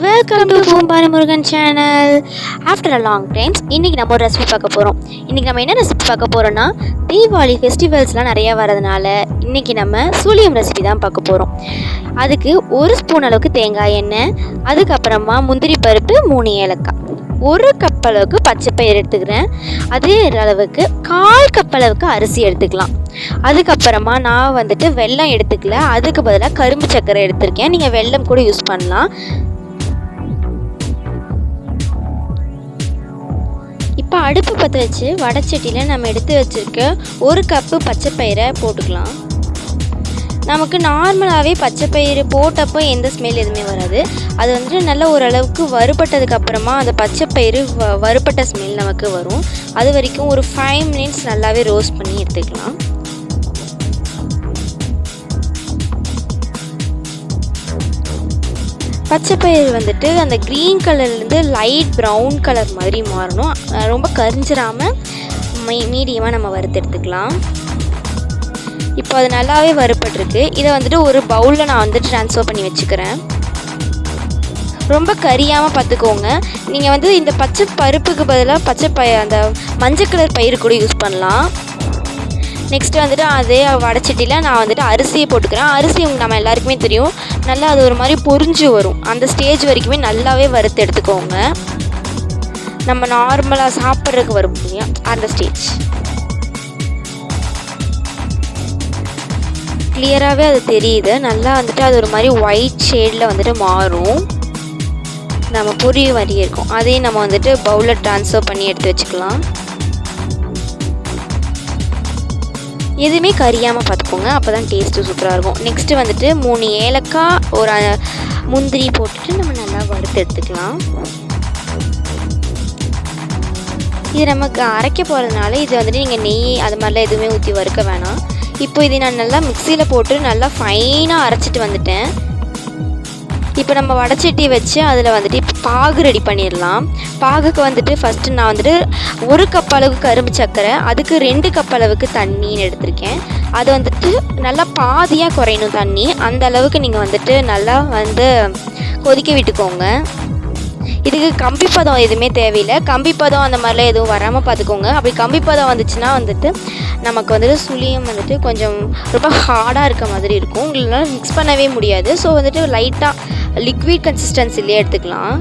Welcome to Poombarai Murugan channel. After a long times இன்றைக்கி நம்ம ஒரு ரெசிபி பார்க்க போகிறோம். இன்றைக்கி நம்ம என்ன ரெசிபி பார்க்க போகிறோன்னா, தீபாவளி ஃபெஸ்டிவல்ஸ்லாம் நிறையா வரதுனால இன்றைக்கி நம்ம சூளியம் ரெசிபி தான் பார்க்க போகிறோம். அதுக்கு 1 ஸ்பூன் அளவுக்கு தேங்காய் எண்ணெய், அதுக்கப்புறமா முந்திரி பருப்பு, 3 ஏலக்காய், 1 கப் அளவுக்கு பச்சைப்பயிறு எடுத்துக்கிறேன். அதே அளவுக்கு 1/4 கப் அளவுக்கு அரிசி எடுத்துக்கலாம். அதுக்கப்புறமா நான் வெல்லம் எடுத்துக்கல, அதுக்கு பதிலாக கரும்பு சர்க்கரை எடுத்திருக்கேன். நீங்கள் வெல்லம் கூட யூஸ் பண்ணலாம். இப்போ அடுப்பு பற்ற வச்சு வடைச்சட்டியில் நம்ம எடுத்து வச்சுருக்க 1 கப்பு பச்சைப்பயிரை போட்டுக்கலாம். நமக்கு நார்மலாகவே பச்சைப்பயிறு போட்டப்போ எந்த ஸ்மெல் எதுவுமே வராது. அது நல்ல ஓரளவுக்கு வறுபட்டதுக்கு அப்புறமா அந்த பச்சைப்பயிறு வறுபட்ட ஸ்மெல் நமக்கு வரும். அது வரைக்கும் ஒரு 5 மினிட்ஸ் நல்லாவே ரோஸ்ட் பண்ணி எடுத்துக்கலாம். பச்சைப்பயிறு அந்த க்ரீன் கலர்லேருந்து லைட் ப்ரௌன் கலர் மாதிரி மாறணும். ரொம்ப கரிஞ்சிடாமல் மீடியமாக நம்ம வறுத்து எடுத்துக்கலாம். இப்போ அது நல்லாவே வறுபட்டிருக்கு. இதை ஒரு பவுலில் நான் ட்ரான்ஸ்ஃபர் பண்ணி வச்சுக்கிறேன். ரொம்ப கரியாமல் பார்த்துக்கோங்க. நீங்கள் இந்த பச்சை பருப்புக்கு பதிலாக அந்த மஞ்சள் கலர் பயிறு கூட யூஸ் பண்ணலாம். நெக்ஸ்ட்டு அதே வடைச்சட்டியில் நான் அரிசியை போட்டுக்கிறேன். அரிசி நம்ம எல்லாருக்குமே தெரியும், நல்லா அது ஒரு மாதிரி பொரிஞ்சு வரும். அந்த ஸ்டேஜ் வரைக்குமே நல்லாவே வறுத்து எடுத்துக்கோங்க. நம்ம நார்மலாக சாப்பிட்றதுக்கு வரும் இல்லையா, அந்த ஸ்டேஜ் கிளியராகவே அது தெரியுது. நல்லா அது ஒரு மாதிரி ஒயிட் ஷேடில் மாறும். நம்ம பொரிய மாதிரி இருக்கும். அதையும் நம்ம பவுலில் ட்ரான்ஸ்ஃபர் பண்ணி எடுத்து வச்சுக்கலாம். எதுவுமே கரியாமல் பார்த்துக்கோங்க, அப்போ தான் டேஸ்ட்டு சூப்பராக இருக்கும். நெக்ஸ்ட்டு 3 ஏலக்காய், ஒரு முந்திரி போட்டுட்டு நம்ம நல்லா வறுத்து எடுத்துக்கலாம். இது நமக்கு அரைக்க போகிறதுனால இது நீங்கள் நெய் அது மாதிரிலாம் எதுவுமே ஊற்றி வறுக்க வேணாம். இப்போ இதை நான் நல்லா மிக்சியில் போட்டு நல்லா ஃபைனாக அரைச்சிட்டு வந்துட்டேன். இப்போ நம்ம வடைச்சட்டி வச்சு அதில் இப்போ பாகு ரெடி பண்ணிடலாம். பாகுக்கு ஃபஸ்ட்டு நான் 1 கப் அளவுக்கு கரும்பு சர்க்கரை, அதுக்கு 2 கப் அளவுக்கு தண்ணின்னு எடுத்திருக்கேன். அது நல்லா பாதியாக குறையணும் தண்ணி. அந்த அளவுக்கு நீங்கள் நல்லா கொதிக்க விட்டுக்கோங்க. இதுக்கு கம்பி பதம் எதுவுமே தேவையில்லை. கம்பி பதம் அந்த மாதிரிலாம் எதுவும் வராமல் பார்த்துக்கோங்க. அப்படி கம்பி பதம் வந்துச்சுன்னா நமக்கு சுளியம் கொஞ்சம் ரொம்ப ஹார்டாக இருக்க மாதிரி இருக்கும். உங்களால் மிக்ஸ் பண்ணவே முடியாது. ஸோ லைட்டாக லிக்விட் கன்சிஸ்டன்சிலே எடுத்துக்கலாம்.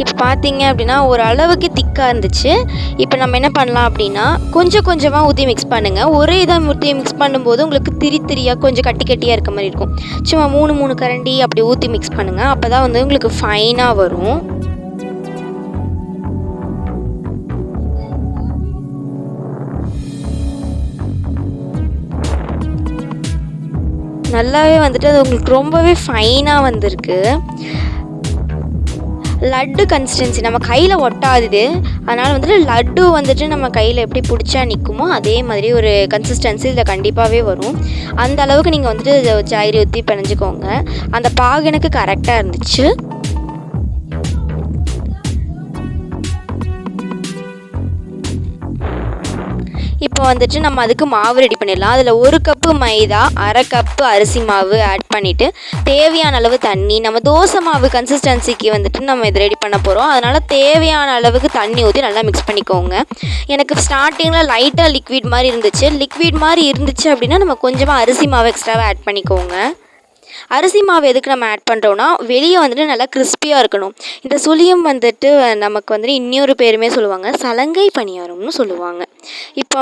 இப்போ பார்த்தீங்க அப்படின்னா ஒரு அளவுக்கு திக்காக இருந்துச்சு. இப்போ நம்ம என்ன பண்ணலாம் அப்படின்னா, கொஞ்சம் கொஞ்சமாக ஊற்றி மிக்ஸ் பண்ணுங்கள். ஒரே இதாக ஊற்றி மிக்ஸ் பண்ணும்போது உங்களுக்கு திரியாக கொஞ்சம் கட்டி கட்டியாக இருக்க மாதிரி இருக்கும். சும்மா 3 கரண்டி அப்படி ஊற்றி மிக்ஸ் பண்ணுங்கள். அப்போ தான் உங்களுக்கு ஃபைனாக வரும். நல்லாவே அது உங்களுக்கு ரொம்பவே ஃபைனாக வந்திருக்கு. லட்டு கன்சிஸ்டன்சி நம்ம கையில் ஒட்டாது. அதனால் லட்டு நம்ம கையில் எப்படி பிடிச்சா நிற்குமோ அதே மாதிரி ஒரு கன்சிஸ்டன்சி இதில் கண்டிப்பாகவே வரும். அந்த அளவுக்கு நீங்கள் ஜாயிரி ஊற்றி பிணைஞ்சிக்கோங்க. அந்த பாகு எனக்கு கரெக்டாக இருந்துச்சு. இப்போ நம்ம அதுக்கு மாவு ரெடி பண்ணிடலாம். அதில் 1 கப்பு மைதா, 1/2 கப்பு அரிசி மாவு ஆட் பண்ணிவிட்டு தேவையான அளவு தண்ணி, நம்ம தோசை மாவு கன்சிஸ்டன்சிக்கு நம்ம இதை ரெடி பண்ண போகிறோம். அதனால் தேவையான அளவுக்கு தண்ணி ஊற்றி நல்லா மிக்ஸ் பண்ணிக்கோங்க. எனக்கு ஸ்டார்டிங்கில் லைட்டாக லிக்விட் மாதிரி இருந்துச்சு அப்படின்னா நம்ம கொஞ்சமாக அரிசி மாவு எக்ஸ்ட்ராவாக ஆட் பண்ணிக்கோங்க. அரிசி மாவு எதுக்கு நம்ம ஆட் பண்ணுறோன்னா, வெளியே நல்லா கிறிஸ்பியாக இருக்கணும். இந்த சுளியம் நமக்கு இன்னொரு பேருமே சொல்லுவாங்க, சலங்கை பணியாரம்னு சொல்லுவாங்க. இப்போ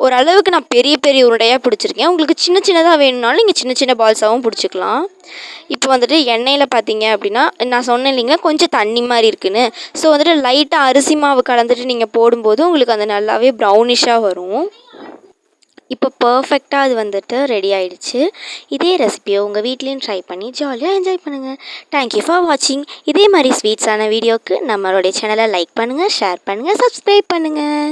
ஓரளவுக்கு நான் பெரிய பெரிய உருண்டையாக பிடிச்சிருக்கேன். உங்களுக்கு சின்ன சின்னதாக வேணும்னாலும் நீங்கள் சின்ன சின்ன பால்ஸாகவும் பிடிச்சிக்கலாம். இப்போ எண்ணெயில் பார்த்தீங்க அப்படின்னா, நான் சொன்னேன் இல்லைங்களா கொஞ்சம் தண்ணி மாதிரி இருக்குன்னு. ஸோ லைட்டாக அரிசி மாவு கலந்துட்டு நீங்கள் போடும்போது உங்களுக்கு அது நல்லாவே ப்ரௌனிஷாக வரும். இப்போ பர்ஃபெக்டாக அது ரெடி ஆகிடுச்சு. இதே ரெசிபியை உங்கள் வீட்லேயும் ட்ரை பண்ணி ஜாலியாக என்ஜாய் பண்ணுங்கள். தேங்க்யூ ஃபார் வாட்சிங். இதே மாதிரி ஸ்வீட்ஸான வீடியோவுக்கு நம்மளுடைய சேனலை லைக் பண்ணுங்கள், ஷேர் பண்ணுங்கள், சப்ஸ்கிரைப் பண்ணுங்கள்.